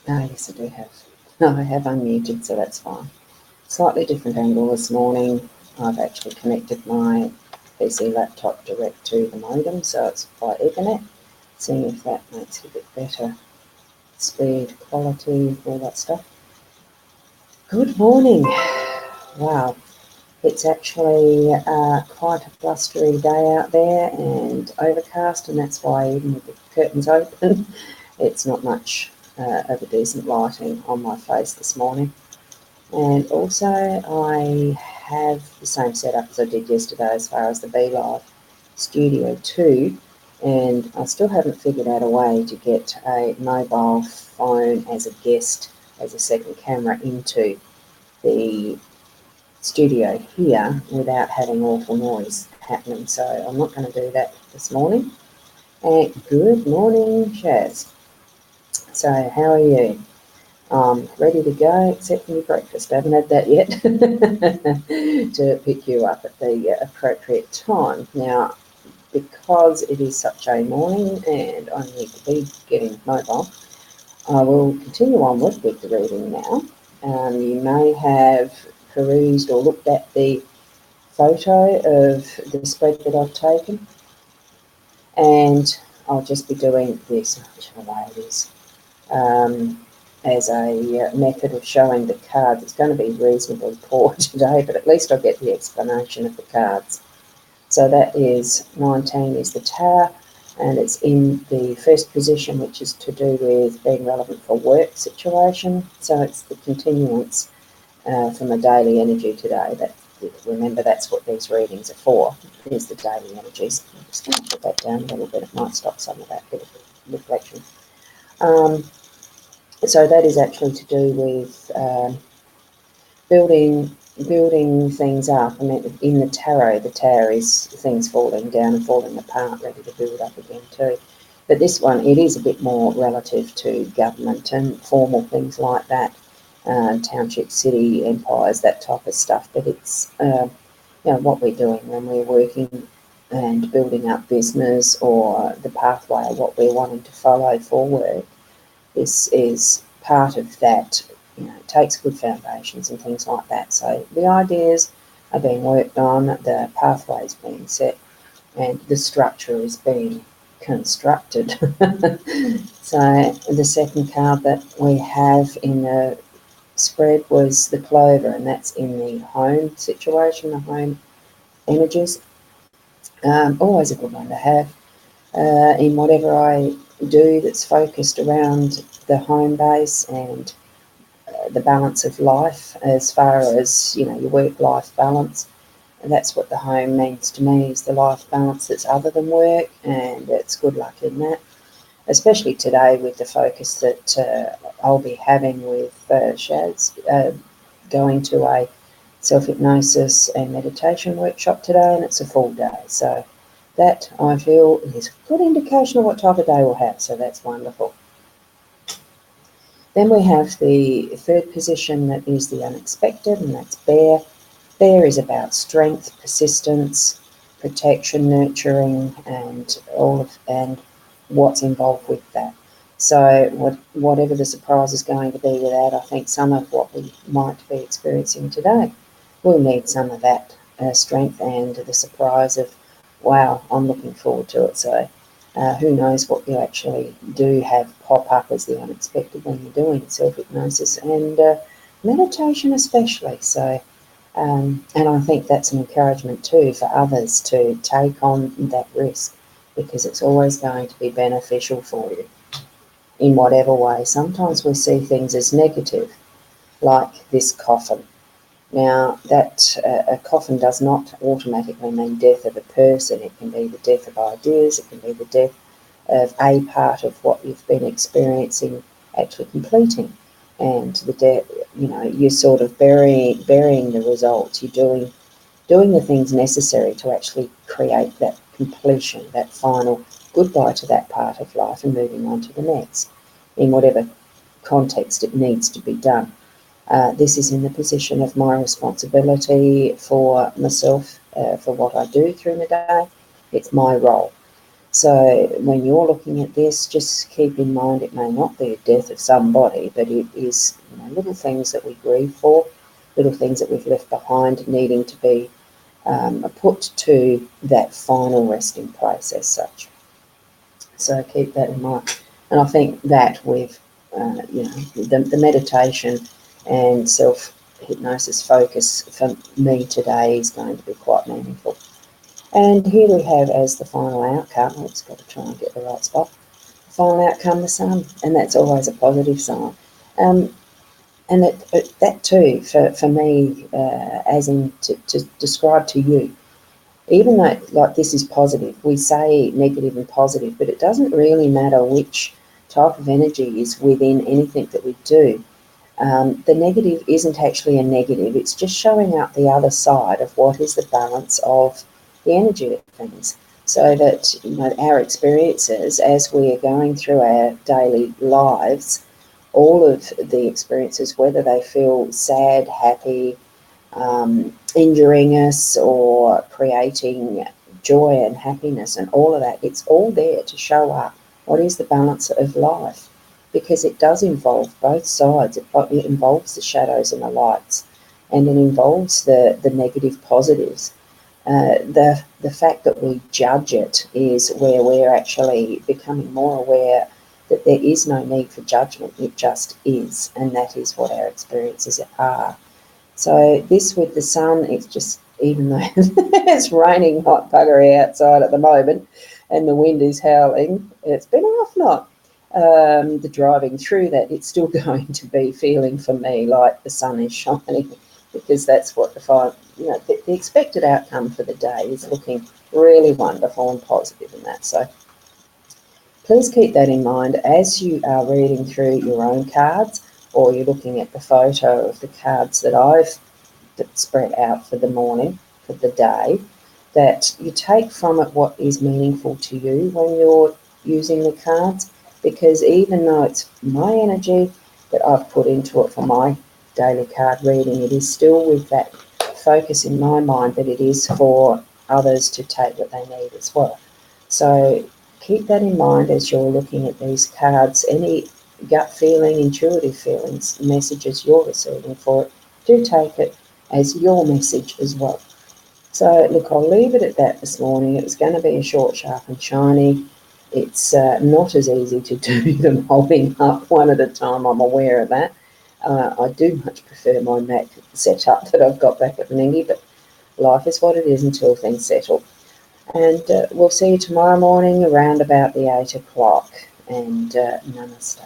Yes, I do have. No, I have unmuted, so that's fine. Slightly different angle this morning. I've actually connected my PC laptop direct to the modem, so it's by Ethernet. Seeing if that makes it a bit better. Speed, quality, all that stuff. Good morning. Wow, it's actually quite a blustery day out there and overcast, and that's why even with the curtains open, it's not much of a decent lighting on my face this morning. And also, I have the same setup as I did yesterday as far as the BeLive Studio 2, and I still haven't figured out a way to get a mobile phone as a guest, as a second camera into the studio here without having awful noise happening. So I'm not going to do that this morning. And good morning, Shaz. So how are you? Ready to go, except for your breakfast. I haven't had that yet to pick you up at the appropriate time. Now, because it is such a morning and I need to be getting mobile, I will continue onward with the reading now. You may have perused or looked at the photo of the spread that I've taken, and I'll just be doing this, whichever way it is. As a method of showing the cards. It's going to be reasonably poor today, but at least I'll get the explanation of the cards. So that is 19 is the Tower, and it's in the first position, which is to do with being relevant for work situation. So it's the continuance from a daily energy today. Remember, that's what these readings are for, is the daily energies. I'm just going to put that down a little bit. It might stop some of that bit of reflection. So that is actually to do with building things up. I mean, in the tarot, the tower is things falling down and falling apart, ready to build up again too. But this one, it is a bit more relative to government and formal things like that, township, city, empires, that type of stuff. But it's what we're doing when we're working and building up business, or the pathway of what we're wanting to follow forward. This is part of that, it takes good foundations and things like that. So the ideas are being worked on, the pathway is being set, and the structure is being constructed. So the second card that we have in the spread was the Clover, and that's in the home situation, the home energies. Always a good one to have in whatever I do that's focused around the home base and the balance of life, as far as your work-life balance. And that's what the home means to me, is the life balance that's other than work, and it's good luck in that, especially today with the focus that I'll be having with Shaz, going to a self-hypnosis and meditation workshop today, and it's a full day. So that, I feel, is a good indication of what type of day we'll have, so that's wonderful. Then we have the third position, that is the unexpected, and that's Bear. Bear is about strength, persistence, protection, nurturing, and what's involved with that. So whatever the surprise is going to be with that, I think some of what we might be experiencing today will need some of that strength and the surprise of, wow, I'm looking forward to it. So who knows what you actually do have pop up as the unexpected when you're doing self-hypnosis and meditation especially. So, and I think that's an encouragement too for others to take on that risk, because it's always going to be beneficial for you in whatever way. Sometimes we see things as negative, like this coffin. Now, that a coffin does not automatically mean death of a person. It can be the death of ideas, it can be the death of a part of what you've been experiencing actually completing. And the death, you're sort of burying the results. You're doing the things necessary to actually create that completion, that final goodbye to that part of life and moving on to the next, in whatever context it needs to be done. This is in the position of my responsibility for myself, for what I do through the day. It's my role. So when you're looking at this, just keep in mind it may not be a death of somebody, but it is, little things that we grieve for, little things that we've left behind needing to be put to that final resting place as such. So keep that in mind. And I think that with, the meditation and self-hypnosis focus for me today is going to be quite meaningful. And here we have as the final outcome, let's got to try and get the right spot, the final outcome, the sun, and that's always a positive sign. And that too, for me, as in to describe to you, even though like this is positive, we say negative and positive, but it doesn't really matter which type of energy is within anything that we do. The negative isn't actually a negative, it's just showing up the other side of what is the balance of the energy of things. So that our experiences as we are going through our daily lives, all of the experiences, whether they feel sad, happy, injuring us or creating joy and happiness and all of that, it's all there to show up what is the balance of life, because it does involve both sides. It involves the shadows and the lights, and it involves the negative positives. The fact that we judge it is where we're actually becoming more aware that there is no need for judgment, it just is, and that is what our experiences are. So this with the sun, it's just, even though it's raining hot buggery outside at the moment and the wind is howling, it's been enough not. The driving through that, it's still going to be feeling for me like the sun is shining, because that's what the expected outcome for the day is looking really wonderful and positive in that. So please keep that in mind as you are reading through your own cards, or you're looking at the photo of the cards that I've spread out for the morning, for the day, that you take from it what is meaningful to you when you're using the cards, because even though it's my energy that I've put into it for my daily card reading, it is still with that focus in my mind that it is for others to take what they need as well. So keep that in mind as you're looking at these cards. Any gut feeling, intuitive feelings, messages you're receiving for it, do take it as your message as well. So look, I'll leave it at that this morning. It was going to be a short, sharp and shiny. It's not as easy to do them holding up one at a time, I'm aware of that. I do much prefer my Mac setup that I've got back at Menengi, but life is what it is until things settle. And we'll see you tomorrow morning around about the 8 o'clock. And namaste.